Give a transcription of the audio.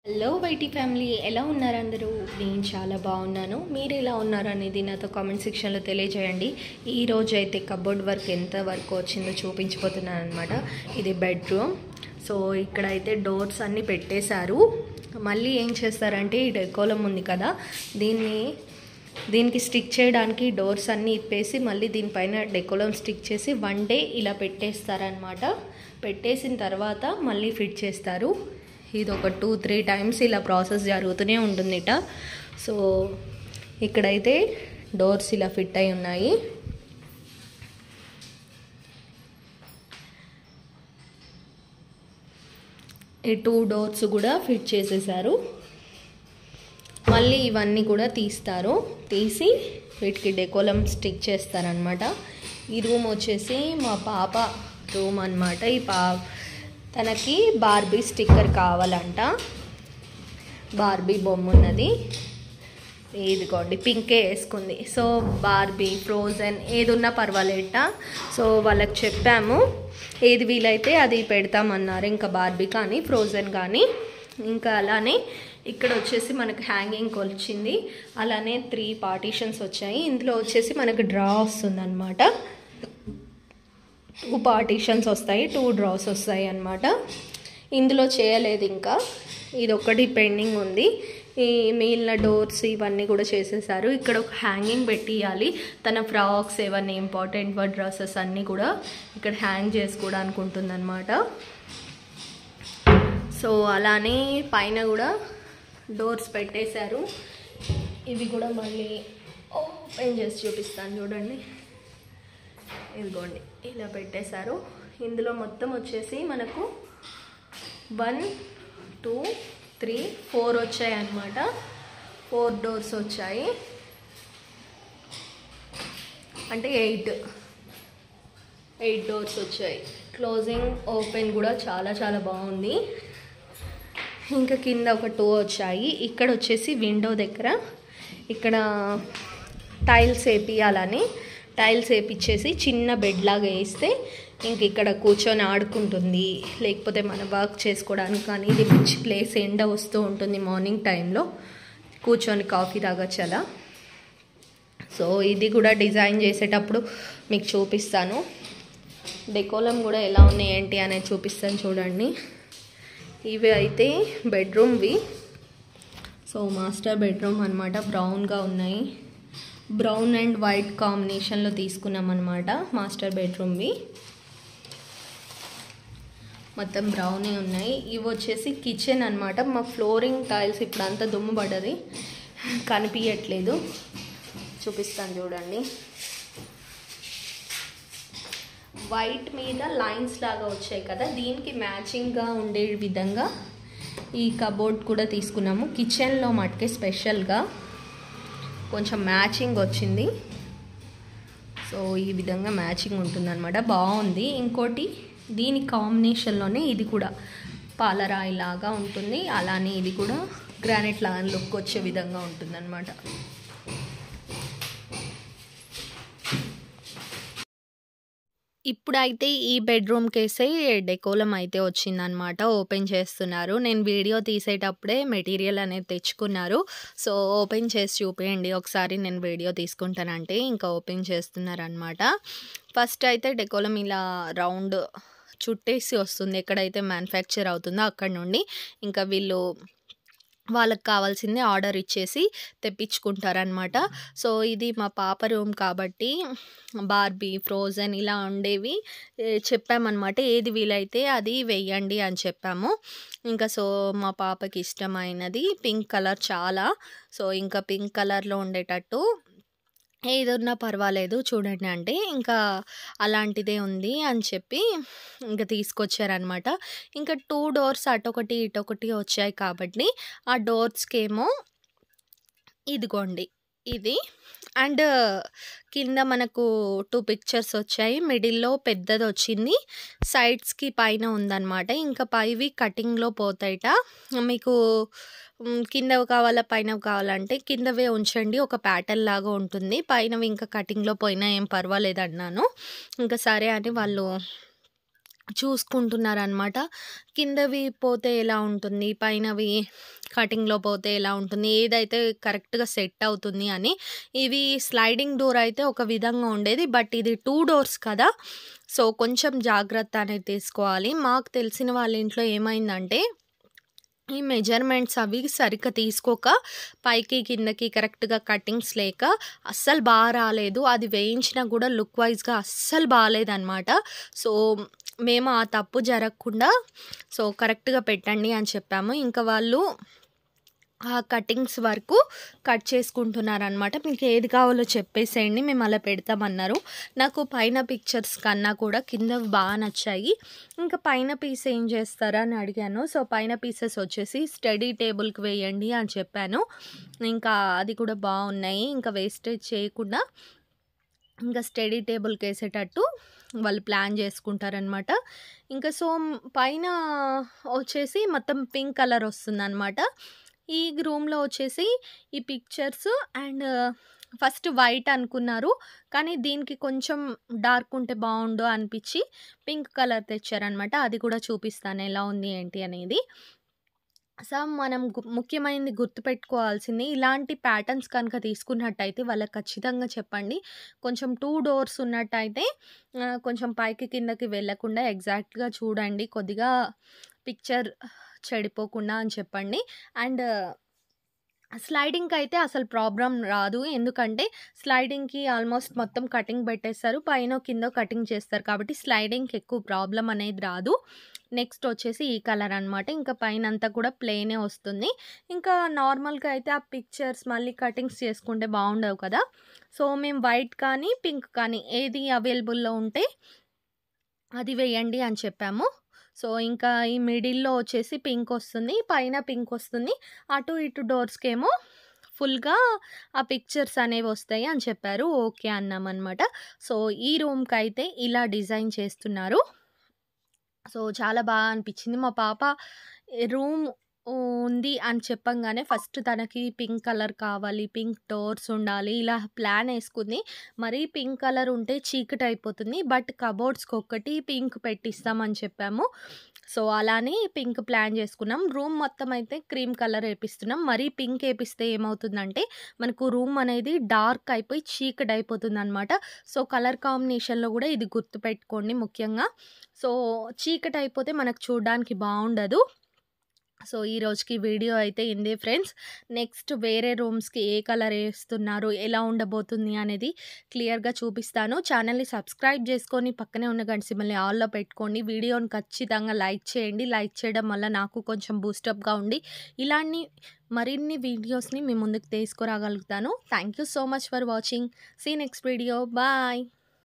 Hello YT family, ఎలా ఉన్నారు అందరూ? నేను చాలా బాగున్నాను. మీరు ఎలా ఉన్నారు అనేది నాతో కామెంట్ సెక్షన్లో తెలియజేయండి. ఈరోజు అయితే కబోర్డ్ వర్క్ ఎంత వరకు వచ్చిందో చూపించిపోతున్నాను అనమాట. ఇది బెడ్రూమ్. సో ఇక్కడైతే డోర్స్ అన్నీ పెట్టేశారు. మళ్ళీ ఏం చేస్తారంటే ఈ డెకోలం ఉంది కదా, దీనికి స్టిక్ చేయడానికి డోర్స్ అన్నీ ఇప్పేసి మళ్ళీ దీనిపైన డెకోలం స్టిక్ చేసి 1 డే ఇలా పెట్టేస్తారనమాట. పెట్టేసిన తర్వాత మళ్ళీ ఫిట్ చేస్తారు. ఇది ఒక 2-3 టైమ్స్ ఇలా ప్రాసెస్ జరుగుతూనే ఉంటుందిట. సో ఇక్కడైతే డోర్స్ ఇలా ఫిట్ అయి ఉన్నాయి. ఈ 2 డోర్స్ కూడా ఫిట్ చేసేసారు. మళ్ళీ ఇవన్నీ కూడా తీసి వీటికి డెకోలం స్టిక్ చేస్తారనమాట. ఈ రూమ్ వచ్చేసి మా పాప రూమ్ అనమాట. తనకి బార్బీ స్టిక్కర్ కావాలంట. బార్బీ బొమ్మ ఉన్నది, ఇదిగోండి పింకే వేసుకుంది. సో బార్బీ, ఫ్రోజన్ ఏది ఉన్నా పర్వాలేట. సో వాళ్ళకి చెప్పాము ఏది వీలైతే అది పెడతామన్నారు. ఇంకా బార్బీ కానీ ఫ్రోజన్ కానీ. ఇంకా అలానే ఇక్కడ వచ్చేసి మనకు హ్యాంగింగ్ వచ్చింది. అలానే 3 పార్టీషన్స్ వచ్చాయి. ఇందులో వచ్చేసి మనకు డ్రా వస్తుందన్నమాట. 2 పార్టీషన్స్ వస్తాయి, 2 డ్రాస్ వస్తాయి అన్నమాట. ఇందులో చేయలేదు, ఇంకా ఇది ఒకటి పెండింగ్ ఉంది. ఈ మిగిలిన డోర్స్ ఇవన్నీ కూడా చేసేసారు. ఇక్కడ ఒక హ్యాంగింగ్ పెట్టియాలి. తన ఫ్రాక్స్ ఏవన్నీ ఇంపార్టెంట్ డ్రెస్సెస్ అన్నీ కూడా ఇక్కడ హ్యాంగ్ చేసుకోవడానికి ఉంటుందన్నమాట. సో అలానే పైన కూడా డోర్స్ పెట్టేశారు. ఇవి కూడా మళ్ళీ ఓపెన్ చేసి చూపిస్తాను చూడండి. ఇదిగోండి ఇలా పెట్టేశారు. ఇందులో మొత్తం వచ్చేసి మనకు 1, 2, 3, 4 వచ్చాయి అన్నమాట. 4 డోర్స్ వచ్చాయి, అంటే 8 డోర్స్ వచ్చాయి. క్లోజింగ్ ఓపెన్ కూడా చాలా చాలా బాగుంది. ఇంకా కింద ఒక 2 వచ్చాయి. ఇక్కడ వచ్చేసి విండో దగ్గర ఇక్కడ టైల్స్ వేపియాలని, టైల్స్ వేపించేసి చిన్న బెడ్ లాగా వేస్తే ఇంక ఇక్కడ కూర్చొని ఆడుకుంటుంది. లేకపోతే మన వర్క్ చేసుకోవడానికి కానీ ఇది మంచి ప్లేస్. ఎండ వస్తూ ఉంటుంది మార్నింగ్ టైంలో, కూర్చొని కాఫీ తాగొచ్చు అలా. సో ఇది కూడా డిజైన్ చేసేటప్పుడు మీకు చూపిస్తాను. డెకోలం కూడా ఎలా ఉన్నాయి ఏంటి అనేది చూపిస్తాను చూడండి. ఇవి అయితే బెడ్రూమ్వి. సో మాస్టర్ బెడ్రూమ్ అనమాట. బ్రౌన్గా ఉన్నాయి. బ్రౌన్ అండ్ వైట్ కాంబినేషన్లో తీసుకున్నాం అనమాట మాస్టర్ బెడ్రూమ్వి. మొత్తం బ్రౌనే ఉన్నాయి. ఇవి వచ్చేసి కిచెన్ అనమాట. మా ఫ్లోరింగ్ టైల్స్ ఇప్పుడు అంతా దుమ్ము పడ్డది, కనిపించట్లేదు. చూపిస్తాను చూడండి. వైట్ మీద లైన్స్ లాగా వచ్చాయి కదా, దీనికి మ్యాచింగ్గా ఉండే విధంగా ఈ కబోర్డ్ కూడా తీసుకున్నాము. కిచెన్లో మటుకే స్పెషల్గా కొంచెం మ్యాచింగ్ వచ్చింది. సో ఈ విధంగా మ్యాచింగ్ ఉంటుందన్నమాట, బాగుంది. ఇంకోటి దీని కాంబినేషన్లోనే ఇది కూడా పాలరాయి లాగా ఉంటుంది. అలానే ఇది కూడా గ్రానైట్ లాగా లుక్ వచ్చే విధంగా ఉంటుందన్నమాట. ఇప్పుడైతే ఈ బెడ్రూమ్ కేసే డెకోలం అయితే వచ్చిందనమాట. ఓపెన్ చేస్తున్నారు. నేను వీడియో తీసేటప్పుడే మెటీరియల్ అనేది తెచ్చుకున్నారు. సో ఓపెన్ చేసి చూపించండి ఒకసారి, నేను వీడియో తీసుకుంటానంటే ఇంకా ఓపెన్ చేస్తున్నారనమాట. ఫస్ట్ అయితే డెకోలం ఇలా రౌండ్ చుట్టేసి వస్తుంది. ఎక్కడైతే మ్యానుఫ్యాక్చర్ అవుతుందో అక్కడ నుండి ఇంకా వాళ్ళకి కావాల్సింది ఆర్డర్ ఇచ్చేసి తెప్పించుకుంటారనమాట. సో ఇది మా పాప రూమ్ కాబట్టి బార్బీ, ఫ్రోజన్ ఇలా ఉండేవి చెప్పామన్నమాట. ఏది వీలైతే అది వెయ్యండి అని చెప్పాము. ఇంకా సో మా పాపకి ఇష్టమైనది పింక్ కలర్ చాలా. సో ఇంకా పింక్ కలర్లో ఉండేటట్టు ఏదున్నా పర్వాలేదు చూడండి అంటే ఇంకా అలాంటిదే ఉంది అని చెప్పి ఇంకా తీసుకొచ్చారనమాట. ఇంకా 2 డోర్స్ అటొకటి ఇటొకటి వచ్చాయి కాబట్టి ఆ డోర్స్కేమో ఇదిగోండి ఇది. అండ్ కింద మనకు 2 పిక్చర్స్ వచ్చాయి. మిడిల్లో పెద్దది వచ్చింది, సైడ్స్కి పైన ఉందన్నమాట. ఇంకా పైవి కటింగ్లో పోతాయిట. మీకు కిందవి కావాలా పైనవి కావాలంటే కిందవే ఉంచండి, ఒక ప్యాటర్న్ లాగా ఉంటుంది. పైనవి ఇంకా కటింగ్లో పోయినా ఏం పర్వాలేదు అన్నాను. ఇంకా సరే అని వాళ్ళు చూసుకుంటున్నారనమాట. కిందవి పోతే ఎలా ఉంటుంది, పైనవి కటింగ్‌లో పోతే ఎలా ఉంటుంది, ఏదైతే కరెక్ట్‌గా సెట్ అవుతుంది అని. ఇవి స్లైడింగ్ డోర్ అయితే ఒక విధంగా ఉండేది. బట్ ఇది 2 డోర్స్ కదా! సో, కొంచెం జాగ్రత్త అనేది తీసుకోవాలి. మాకు తెలిసిన వాళ్ళ ఇంట్లో ఏమైందంటే ఈ మెజర్‌మెంట్స్ అవి సరిగ్గా తీసుకోక పైకి, కిందకి కరెక్ట్‌గా కటింగ్స్ లేక అస్సలు రాలేదు. అది వేయించినా గూడా లుక్ వైస్‌గా అస్సలు బాలేదనమాట. సో, మేము ఆ తప్పు జరగకుండా కరెక్ట్‌గా పెట్టండి అని చెప్పాము. ఇంకా వాళ్ళు ఆ కటింగ్స్ వరకు కట్ చేసుకుంటున్నారనమాట. మీకేది కావాలో చెప్పేసేయండి, మేము అలా పెడతామన్నారు. నాకు పైన పిక్చర్స్ కన్నా కూడా కిందవి నచ్చాయి. ఇంకా పైన పీస్ ఏం చేస్తారా అని అడిగాను. సో, పైన పీసెస్ వచ్చేసి స్టడీ టేబుల్‌కి వేయండి అని చెప్పాను. ఇంకా అది కూడా బాగున్నాయి. ఇంకా వేస్టేజ్ చేయకుండా ఇంకా స్టడీ టేబుల్‌కేసేటట్టు వాళ్ళు ప్లాన్ చేసుకుంటారనమాట. ఇంకా పైన వచ్చేసి మొత్తం పింక్ కలర్ వస్తుందనమాట. ఈ రూమ్‌లో వచ్చేసి ఈ పిక్చర్స్ అండ్ ఫస్ట్ వైట్ అనుకున్నారు. కానీ దీనికి కొంచెం డార్క్ ఉంటే బావుండు అనిపిచ్చి పింక్ కలర్ తెచ్చారనమాట. అది కూడా చూపిస్తాను ఎలా ఉంది ఏంటి అనేది. మనం ముఖ్యమైనది గుర్తుపెట్టుకోవాల్సింది ఇలాంటి ప్యాటర్న్స్ కనుక తీసుకున్నట్టయితే వాళ్ళకి ఖచ్చితంగా చెప్పండి. కొంచెం 2 డోర్స్ ఉన్నట్టయితే కొంచెం పైకి కిందకి వెళ్ళకుండా ఎగ్జాక్ట్‌గా చూడండి. కొద్దిగా పిక్చర్ చెడిపోకుండా అని చెప్పండి. అండ్ స్లైడింగ్‌కయితే అసలు ప్రాబ్లమ్ రాదు. ఎందుకంటే స్లైడింగ్‌కి ఆల్మోస్ట్ మొత్తం కటింగ్ పెట్టేస్తారు. పైనో, కిందో కటింగ్ చేస్తారు. కాబట్టి స్లైడింగ్‌కి ఎక్కువ ప్రాబ్లమ్ అనేది రాదు. నెక్స్ట్ వచ్చేసి ఈ కలర్ అనమాట. ఇంకా పైనంతా కూడా ప్లెయినే వస్తుంది. ఇంకా నార్మల్‌గా అయితే ఆ పిక్చర్స్ మళ్ళీ కటింగ్స్ చేసుకుంటే బాగుండవు కదా! సో, మేము వైట్ కానీ, పింక్ కానీ ఏది అవైలబుల్‌లో ఉంటే అది వేయండి అని చెప్పాము. ఇంకా ఈ మిడిల్‌లో వచ్చేసి పింక్ వస్తుంది. పైన పింక్ వస్తుంది. అటు ఇటు డోర్స్‌కేమో ఫుల్‌గా ఆ పిక్చర్స్ అనేవి వస్తాయి అని చెప్పారు. ఓకే అన్నామనమాట. ఈ రూమ్‌కైతే ఇలా డిజైన్ చేస్తున్నారు. చాలా అనిపిచ్చింది. మా పాప రూమ్ ఉంది అని చెప్పంగానే ఫస్ట్ తనకి పింక్ కలర్ కావాలి, పింక్ డోర్స్ ఉండాలి, ఇలా ప్లానేసుకుంది. మరీ పింక్ కలర్ ఉంటే చీకటయిపోతుంది. బట్ కబోర్డ్స్‌కొక్కటి పింక్ పెట్టిస్తామని చెప్పాము. అలానే పింక్ ప్లాన్ చేసుకున్నాం. రూమ్ మొత్తం అయితే క్రీమ్ కలర్ ఏపిస్తున్నాం. మరీ పింక్ ఏపిస్తే ఏమవుతుందంటే మనకు రూమ్ అనేది డార్క్ అయిపోయి చీకటయిపోతుందనమాట. కలర్ కాంబినేషన్‌లో గూడా ఇది గుర్తుపెట్టుకోండి ముఖ్యంగా. సో, చీకటయిపోతే మనకు చూడ్డానికి బావుండదు. ఈ రోజుకి వీడియో అయితే ఇంతే ఫ్రెండ్స్. నెక్స్ట్ వేరే రూమ్స్‌కి ఏ కలర్ ఏస్తున్నారు, ఎలా ఉండబోతుంది అనేది క్లియర్‌గా చూపిస్తాను. ఛానల్‌ని సబ్స్క్రైబ్ చేసుకొని పక్కనే ఉన్న గంట సింబల్‌ని ఆల్‌లో పెట్టుకోండి. వీడియోని ఖచ్చితంగా లైక్ చేయండి. లైక్ చేయడం వల్ల నాకు కొంచెం బూస్టప్‌గా ఉండి ఇలాంటి మరిన్ని వీడియోస్‌ని మీ ముందుకు తీసుకురాగలుగుతాను. Thank you so much for watching. See next video. Bye.